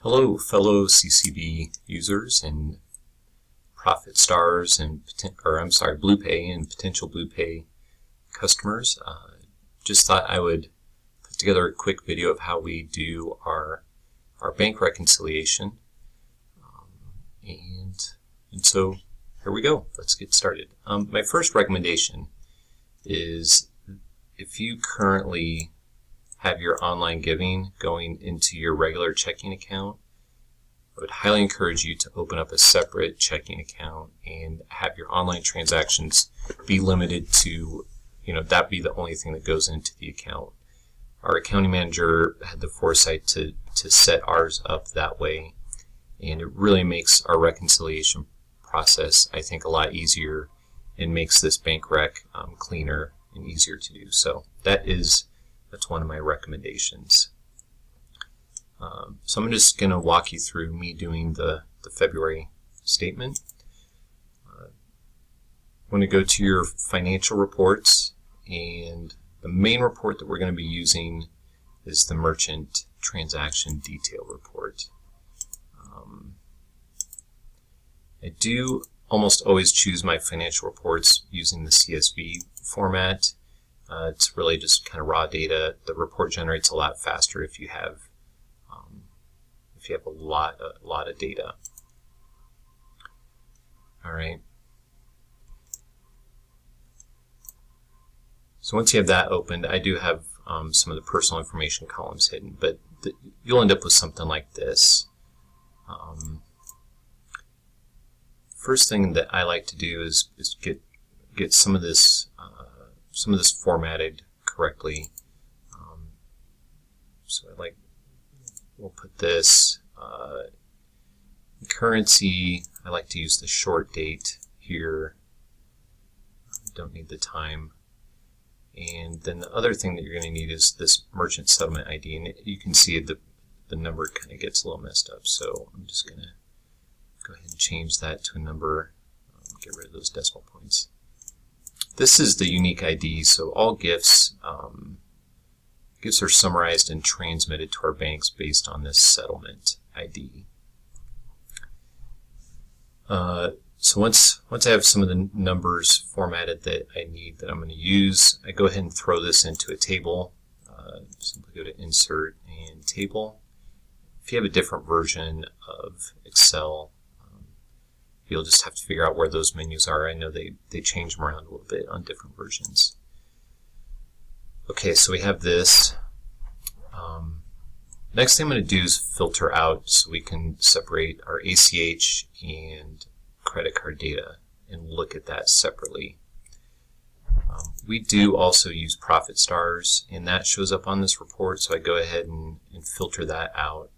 Hello, fellow CCB users and Profit Stars and BluePay and potential BluePay customers. Just thought I would put together a quick video of how we do our bank reconciliation. And so here we go. Let's get started. My first recommendation is if you currently have your online giving going into your regular checking account, I would highly encourage you to open up a separate checking account and have your online transactions be limited to, that be the only thing that goes into the account. Our accounting manager had the foresight to set ours up that way, and it really makes our reconciliation process, I think, a lot easier and makes this bank rec cleaner and easier to do. So that's one of my recommendations. So I'm just going to walk you through me doing the February statement. I'm going to go to your financial reports, and the main report that we're going to be using is the merchant transaction detail report. I do almost always choose my financial reports using the CSV format. It's really just kind of raw data. The report generates a lot faster if you have a lot of data. All right. So once you have that opened, I do have some of the personal information columns hidden, but you'll end up with something like this. First thing that I like to do is get some of this formatted correctly. So we'll put this currency. I like to use the short date here. Don't need the time. And then the other thing that you're going to need is this merchant settlement ID, and you can see the number kind of gets a little messed up. So I'm just going to go ahead and change that to a number. Get rid of those decimal points. This is the unique ID, so all gifts are summarized and transmitted to our banks based on this settlement ID. So once I have some of the numbers formatted that I need, that I'm going to use, I go ahead and throw this into a table. Simply go to Insert and Table. If you have a different version of Excel, you'll just have to figure out where those menus are. I know they change them around a little bit on different versions. Okay, so we have this. Next thing I'm going to do is filter out so we can separate our ACH and credit card data and look at that separately. We do also use Profit Stars, and that shows up on this report, so I go ahead and filter that out.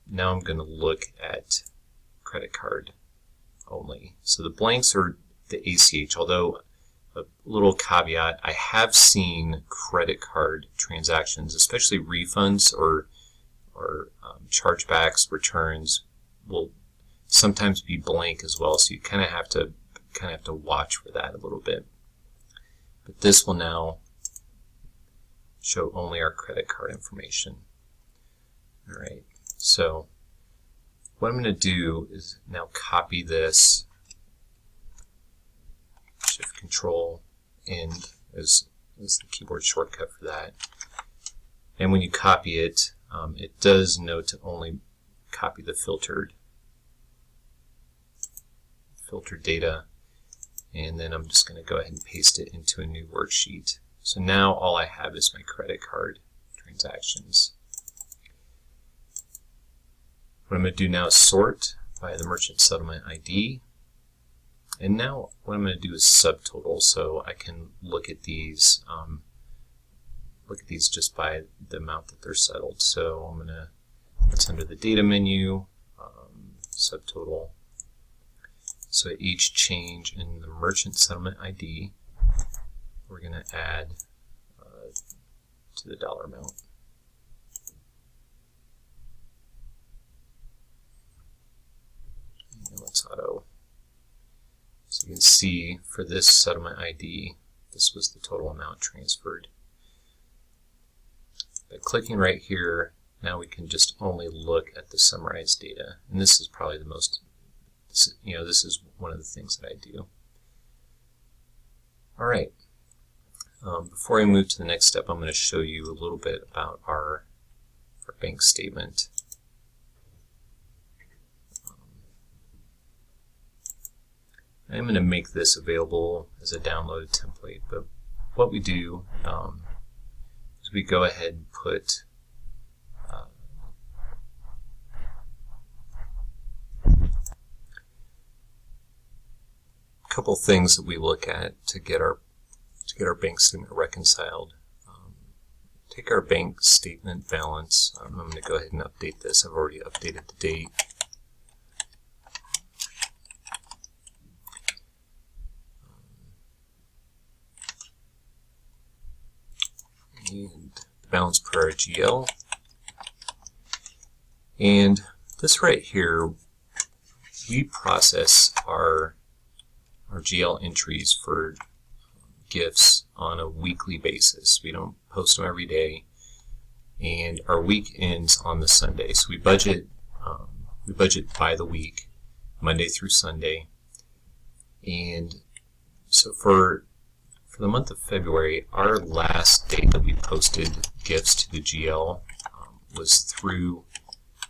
Now I'm going to look at credit card only. So the blanks are the ACH, although a little caveat, I have seen credit card transactions, especially refunds or chargebacks, returns, will sometimes be blank as well, so you kind of have to watch for that a little bit. But this will now show only our credit card information. All right, so what I'm going to do is now copy this, Shift Control N is the keyboard shortcut for that. And when you copy it, it does note to only copy the filtered data, and then I'm just going to go ahead and paste it into a new worksheet. So now all I have is my credit card transactions. What I'm going to do now is sort by the merchant settlement ID. And now what I'm going to do is subtotal, so I can look at these just by the amount that they're settled. So that's under the data menu, subtotal. So at each change in the merchant settlement ID, we're going to add to the dollar amount. And let's auto. So you can see for this settlement ID, this was the total amount transferred. By clicking right here, now we can just only look at the summarized data. And this is probably the most, this is one of the things that I do. All right. Before I move to the next step, I'm going to show you a little bit about our bank statement. I'm going to make this available as a downloaded template, but what we do is we go ahead and put a couple things that we look at to get our bank statement reconciled. Take our bank statement balance. I'm going to go ahead and update this. I've already updated the date. And the balance per our GL. And this right here, we process our GL entries for gifts on a weekly basis. We don't post them every day, and our week ends on the Sunday. So we budget by the week, Monday through Sunday. And so for the month of February, our last date that we posted gifts to the GL was through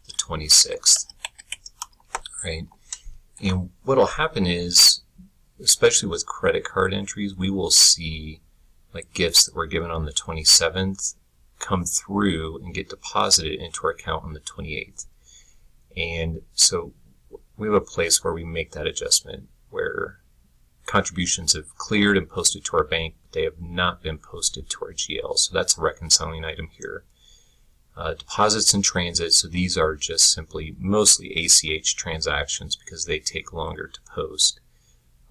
the 26th. Right? And what will happen is, especially with credit card entries, we will see like gifts that were given on the 27th come through and get deposited into our account on the 28th. And so we have a place where we make that adjustment, where contributions have cleared and posted to our bank, but they have not been posted to our GL. So that's a reconciling item here. Deposits in transit, so these are just simply mostly ACH transactions because they take longer to post.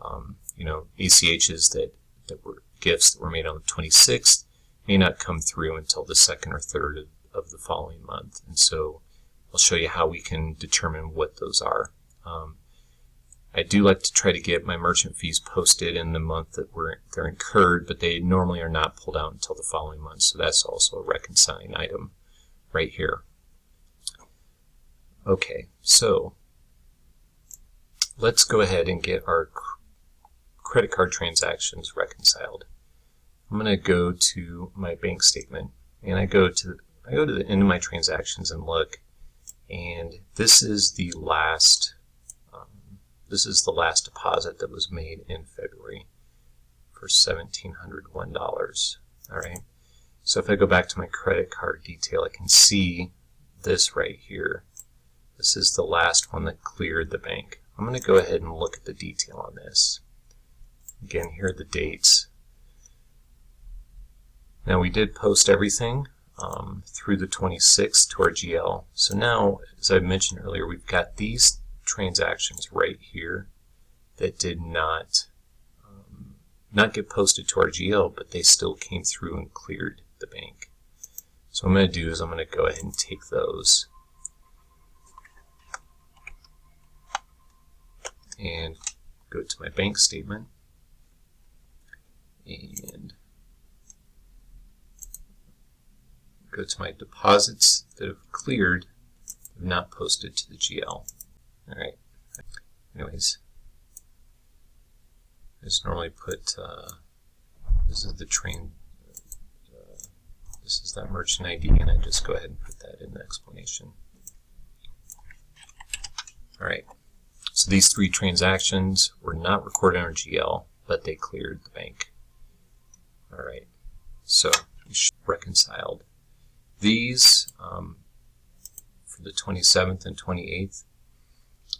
ACHs that were gifts that were made on the 26th may not come through until the 2nd or 3rd of the following month. And so I'll show you how we can determine what those are. I do like to try to get my merchant fees posted in the month that they're incurred, but they normally are not pulled out until the following month. So that's also a reconciling item right here. Okay, so let's go ahead and get our credit card transactions reconciled. I'm going to go to my bank statement, and I go to the end of my transactions and look, and this is the last deposit that was made in February for $1,701. All right. So if I go back to my credit card detail, I can see this right here. This is the last one that cleared the bank. I'm going to go ahead and look at the detail on this. Again, here are the dates. Now we did post everything through the 26th to our GL. So now, as I mentioned earlier, we've got these transactions right here that did not get posted to our GL, but they still came through and cleared the bank. So what I'm going to do is I'm going to go ahead and take those and go to my bank statement and go to my deposits that have cleared, have not posted to the GL. All right. Anyways, I just normally put this is the train. This is that merchant ID, and I just go ahead and put that in the explanation. All right. So these three transactions were not recorded on our GL, but they cleared the bank. All right. So reconciled. These for the 27th and 28th.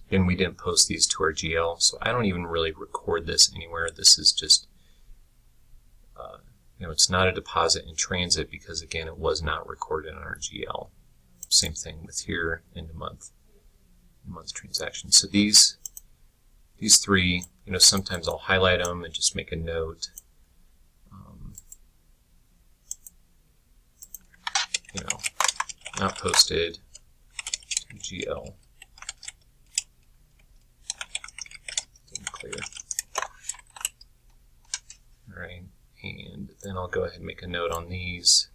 Again, we didn't post these to our GL, so I don't even really record this anywhere. This is just, it's not a deposit in transit because, again, it was not recorded on our GL. Same thing with here in the month transaction. So these three, sometimes I'll highlight them and just make a note. Not posted to GL. Clear. All right, and then I'll go ahead and make a note on these.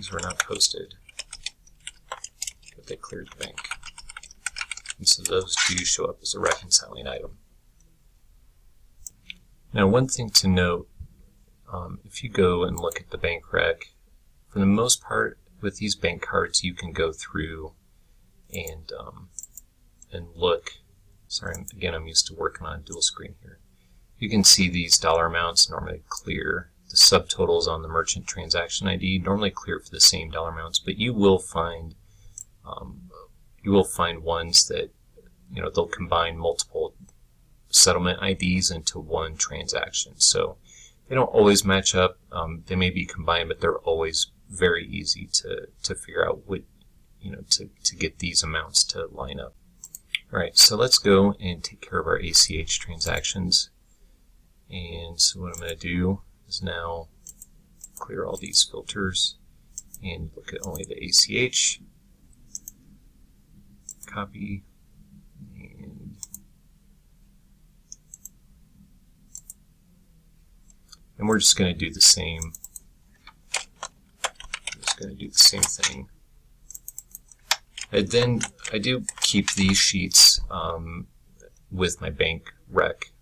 these were not posted, but they cleared the bank. And so those do show up as a reconciling item. Now, one thing to note, if you go and look at the bank rec, for the most part with these bank cards you can go through and look. Sorry, again, I'm used to working on a dual screen here. You can see these dollar amounts normally clear. The subtotals on the merchant transaction ID normally clear for the same dollar amounts, but you will find ones that, you know, they'll combine multiple settlement IDs into one transaction. So they don't always match up. They may be combined, but they're always very easy to figure out what, you know, to get these amounts to line up. All right, so let's go and take care of our ACH transactions. And so what I'm going to do is now clear all these filters and look at only the ACH. Copy. And we're just going to do the same. Going to do the same thing. And then I do keep these sheets with my bank rec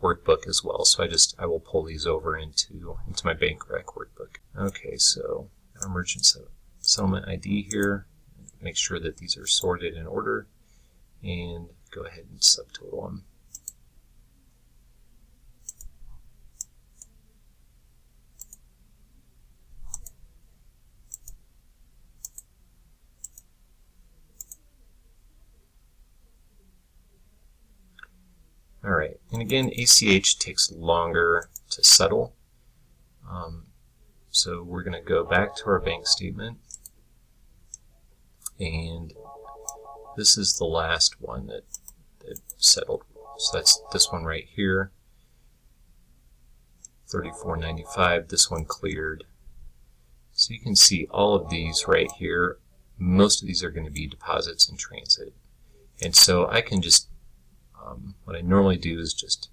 workbook as well. So I will pull these over into my bank rec workbook. Okay, so our merchant settlement ID here. Make sure that these are sorted in order, and go ahead and subtotal them. All right, and again, ACH takes longer to settle. So we're going to go back to our bank statement, and this is the last one that settled. So that's this one right here, $34.95. This one cleared. So you can see all of these right here. Most of these are going to be deposits in transit, and so I can just what I normally do is just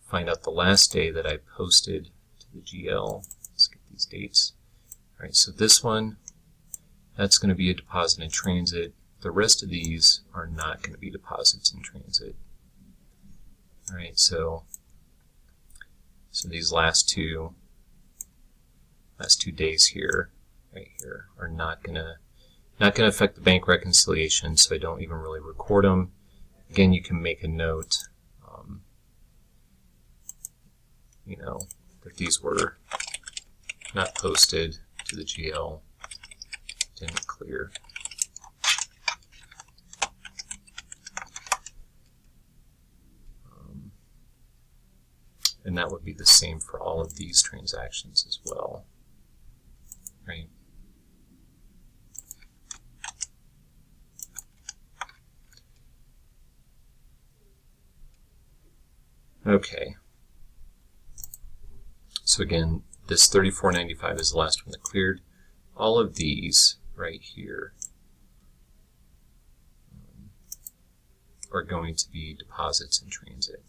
find out the last day that I posted to the GL. Let's get these dates. All right, so this one, that's going to be a deposit in transit. The rest of these are not going to be deposits in transit. All right, so these last two days here, right here, are not going to affect the bank reconciliation, so I don't even really record them. Again, you can make a note, you know, that these were not posted to the GL, didn't clear. And that would be the same for all of these transactions as well, right? Okay, so again, this $34.95 is the last one that cleared. All of these right here are going to be deposits in transit.